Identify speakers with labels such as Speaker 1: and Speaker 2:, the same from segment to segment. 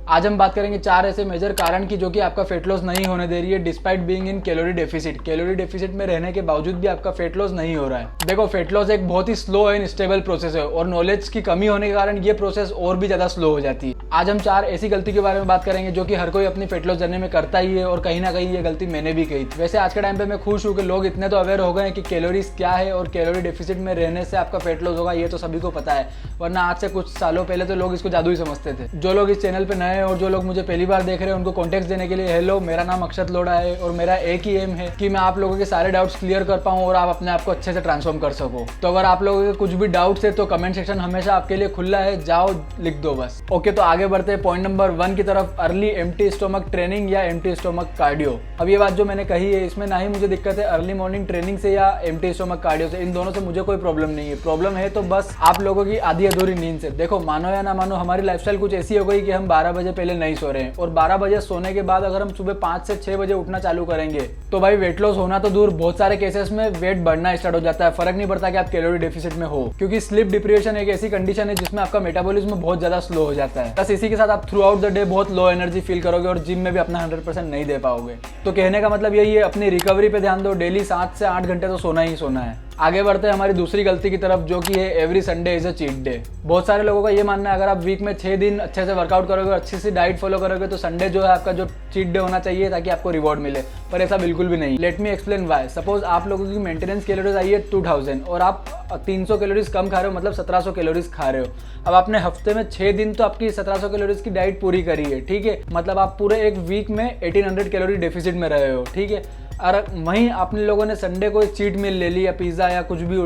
Speaker 1: आज हम बात करेंगे 4 ऐसे मेजर कारण की जो कि आपका फेट लॉस नहीं होने दे रही है despite being in calorie deficit. Calorie deficit में रहने के बावजूद भी आपका फेट लॉस नहीं हो रहा है। देखो, फेट लॉस एक बहुत ही स्लो एंड स्टेबल प्रोसेस है और नॉलेज की कमी होने के कारण ये प्रोसेस और भी ज्यादा स्लो हो जाती है। आज हम 4 ऐसी गलती के बारे में बात करेंगे जो कि हर कोई अपनी फेट लॉस जर्नी में करता ही है और कहीं ना कहीं ये गलती मैंने भी की थी। वैसे आज के टाइम पे मैं खुश हूँ कि लोग इतने तो अवेयर हो गए हैं कि कैलोरीज क्या है और कैलोरी डेफिसिट में रहने से आपका फेट लॉस होगा, ये तो सभी को पता है। वरना आज से कुछ सालों पहले तो लोग इसको जादू ही समझते थे। जो लोग इस चैनल पे नए हैं और जो लोग मुझे पहली बार देख रहे हैं उनको कॉन्टेक्स्ट देने के लिए हेलो, मेरा नाम अक्षत लोढ़ा है और मेरा एक ही एम है कि मैं आप लोगों के सारे डाउट्स क्लियर कर पाऊँ और आप अपने आप को अच्छे से ट्रांसफॉर्म कर सको। तो अगर आप लोगों के कुछ भी डाउट्स है तो कमेंट सेक्शन हमेशा आपके लिए खुला है, जाओ लिख दो बस। ओके, तो आगे बढ़ते हैं पॉइंट नंबर 1 की तरफ, अर्ली एम्प्टी स्टोमक ट्रेनिंग या एम्प्टी स्टोमक कार्डियो। अब ये बात जो मैंने कही है इसमें ना ही मुझे दिक्कत है अर्ली मॉर्निंग ट्रेनिंग से या एम्प्टी स्टोमक कार्डियो से, इन दोनों से मुझे कोई प्रॉब्लम नहीं है। प्रॉब्लम है तो बस आप लोगों की आधी अधूरी नींद से। देखो, मानो या ना मानो हमारी लाइफस्टाइल कुछ ऐसी हो गई कि हम 12 बजे पहले नहीं सो रहे हैं और 12 बजे सोने के बाद अगर हम सुबह 5 से 6 बजे उठना चालू करेंगे तो भाई वेट लॉस होना तो दूर, बहुत सारे केसेस में वेट बढ़ना स्टार्ट हो जाता है। फर्क नहीं पड़ता कि आप कैलोरी डेफिसिट में हो, क्योंकि स्लीप डिप्रिवेशन एक ऐसी कंडीशन है जिसमें आपका मेटाबॉलिज्म बहुत ज्यादा स्लो हो जाता है। बस इसी के साथ आप थ्रू आउट द डे बहुत लो एनर्जी फील करोगे और जिम में भी अपना 100% नहीं दे पाओगे। तो कहने का मतलब यही है, अपनी रिकवरी पे ध्यान दो, डेली 7 से 8 घंटे तो सोना ही सोना है। आगे बढ़ते हैं हमारी दूसरी गलती की तरफ जो कि है every Sunday is a cheat day. बहुत सारे लोगों का ये मानना है अगर आप वीक में 6 दिन अच्छे से वर्कआउट करोगे, अच्छी सी डाइट फॉलो करोगे तो संडे जो है आपका जो चीट डे होना चाहिए ताकि आपको रिवॉर्ड मिले, पर ऐसा बिल्कुल भी नहीं। Let me explain why. Suppose आप लोगों की मेंटेनेंस कैलोरीज आई है 2000 और आप 300 कैलोरीज कम खा रहे हो, मतलब 1700 कैलोरीज खा रहे हो। अब आपने हफ्ते में 6 दिन तो आपकी 1700 कैलोरीज की डाइट पूरी करी है, ठीक है, मतलब आप पूरे एक वीक में 1800 कैलोरी डेफिसिट में रहे हो, ठीक है। और वहीं आपने लोगों ने संडे को चीट मील ले ली या पिज्ज़ा या कुछ भी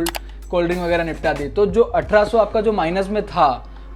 Speaker 1: कोल्ड ड्रिंक वगैरह निपटा दी, तो जो 1800 आपका जो माइनस में था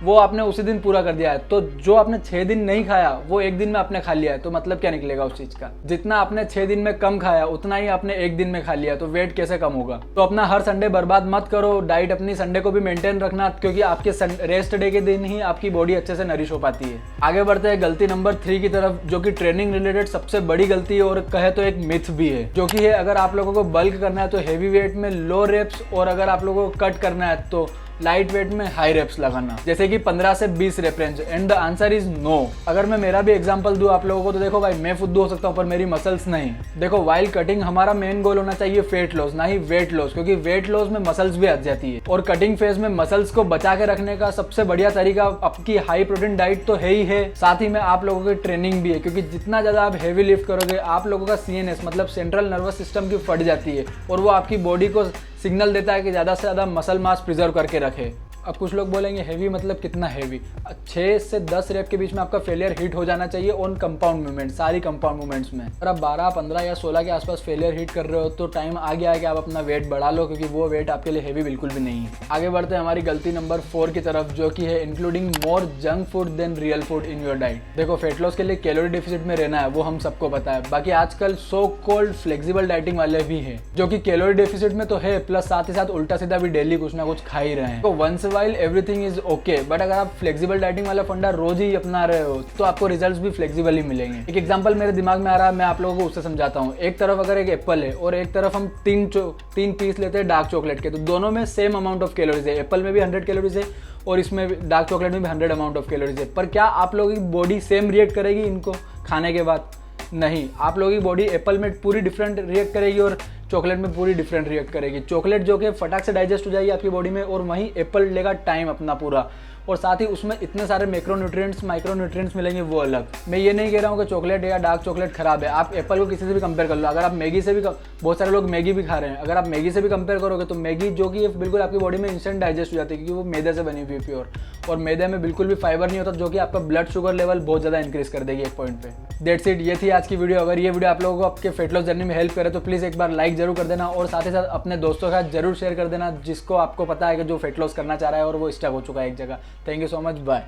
Speaker 1: वो आपने उसी दिन पूरा कर दिया है। तो जो आपने 6 दिन नहीं खाया वो एक दिन में आपने खा लिया है, तो मतलब क्या निकलेगा उस चीज का? जितना आपने 6 दिन में कम खाया उतना ही आपने एक दिन में खा लिया, तो वेट कैसे कम होगा? तो अपना हर संडे बर्बाद मत करो, डाइट अपनी संडे को भी मेंटेन रखना, क्योंकि आपके रेस्ट डे के दिन ही आपकी बॉडी अच्छे से नरिश हो पाती है। आगे बढ़ते हैं गलती नंबर 3 की तरफ जो कि ट्रेनिंग रिलेटेड सबसे बड़ी गलती है और कहे तो एक मिथ भी है, जो कि है अगर आप लोगों को बल्क करना है तो हेवी वेट में लो रेप्स और अगर आप लोगों को कट करना है तो लाइट वेट में हाई रेप्स लगाना, जैसे कि 15 से 20 rep range. And the answer is no. अगर मैं मेरा भी एग्जांपल दूं आप लोगों को तो देखो भाई, मैं फुद्दू हो सकता हूं पर मेरी मसल्स नहीं। देखो, वाइल कटिंग हमारा मेन गोल होना चाहिए फेट लॉस, ना ही वेट लॉस, क्योंकि वेट लॉस में मसल्स भी आ जाती है और कटिंग फेज में मसल्स को बचा के रखने का सबसे बढ़िया तरीका आपकी हाई प्रोटीन डाइट तो है ही है, साथ ही में आप लोगों की ट्रेनिंग भी है, क्योंकि जितना ज्यादा आप हेवी लिफ्ट करोगे आप लोगों का CNS मतलब सेंट्रल नर्वस सिस्टम की फट जाती है और वो आपकी बॉडी को सिग्नल देता है कि ज्यादा से ज्यादा मसल मास प्रिजर्व करके रखे। अब कुछ लोग बोलेंगे हैवी मतलब कितना हैवी? 6 से 10 रेप के बीच में आपका फेलियर हिट हो जाना चाहिए ऑन कंपाउंड मूवमेंट, सारी कंपाउंड मूवमेंट्स में। अगर आप 12, 15 या 16 के आसपास फेलियर हिट कर रहे हो तो टाइम आ गया है कि आप अपना वेट बढ़ा लो, क्योंकि वो वेट आपके लिए हैवी बिल्कुल भी नहीं है। आगे बढ़ते हैं हमारी गलती नंबर 4 की तरफ जो कि है including more junk food than real food in your diet. देखो, फेट लॉस के लिए कैलोरी डेफिसिट में रहना है वो हम सबको पता है, बाकी आजकल सो कॉल्ड फ्लेक्सिबल डाइटिंग वाले भी हैं जो कि कैलोरी डेफिसिट में तो है, प्लस साथ ही साथ उल्टा सीधा भी डेली कुछ ना कुछ खा ही रहे हैं। तो once while everything okay, but अगर आप फ्लेक्सिबल डाइटिंग वाला फंडा रोज ही अपना रहे हो तो आपको रिजल्ट्स भी फ्लेक्सिबल ही मिलेंगे। एक एग्जांपल मेरे दिमाग में आ रहा है, मैं आप लोगों को उससे समझाता हूँ। एक तरफ अगर एक एप्पल है और एक तरफ हम 3 पीस लेते हैं डार्क चॉकलेट के, तो दोनों में सेम अमाउंट ऑफ कैलोरीज है। एप्पल में भी 100 कैलोरीज है और इसमें डार्क चॉकलेट में भी 100 अमाउंट ऑफ कैलोरीज है, पर क्या आप लोगों की बॉडी सेम रिएक्ट करेगी इनको खाने के बाद? नहीं, आप लोगों की बॉडी एप्पल में पूरी डिफरेंट रिएक्ट करेगी और चॉकलेट में पूरी डिफरेंट रिएक्ट करेगी। चॉकलेट जो कि फटाक से डाइजेस्ट हो जाएगी आपकी बॉडी में और वहीं एप्पल लेगा टाइम अपना पूरा, और साथ ही उसमें इतने सारे मैक्रोन्यूट्रिएंट्स माइक्रोन्यूट्रिएंट्स मिलेंगे वो अलग। मैं ये नहीं कह रहा हूँ कि चॉकलेट या डार्क चॉकलेट खराब है, आप एप्पल को किसी से भी कंपेयर कर लो। अगर आप मैगी से भी, बहुत सारे लोग मैगी भी खा रहे हैं, अगर आप मैगी से भी कंपेयर करोगे तो मैगी जो कि बिल्कुल आपकी बॉडी में इंस्टेंट डाइजेस्ट हो जाती है, क्योंकि वो मैदे से बनी हुई है प्योर, और मैदे में बिल्कुल भी फाइबर नहीं होता जो कि आपका ब्लड शुगर लेवल बहुत ज़्यादा इंक्रीज कर देगी एक पॉइंट पे। दैट्स इट, ये थी आज की वीडियो। अगर ये वीडियो आप लोगों को आपके फेट लॉस जर्नी में हेल्प करे तो प्लीज़ एक बार लाइक जरूर कर देना और साथ ही साथ अपने दोस्तों के साथ जरूर शेयर कर देना जिसको आपको पता है कि जो फेट लॉस करना चाह रहा है और वो स्टक हो चुका है एक जगह। Thank you so much, bye.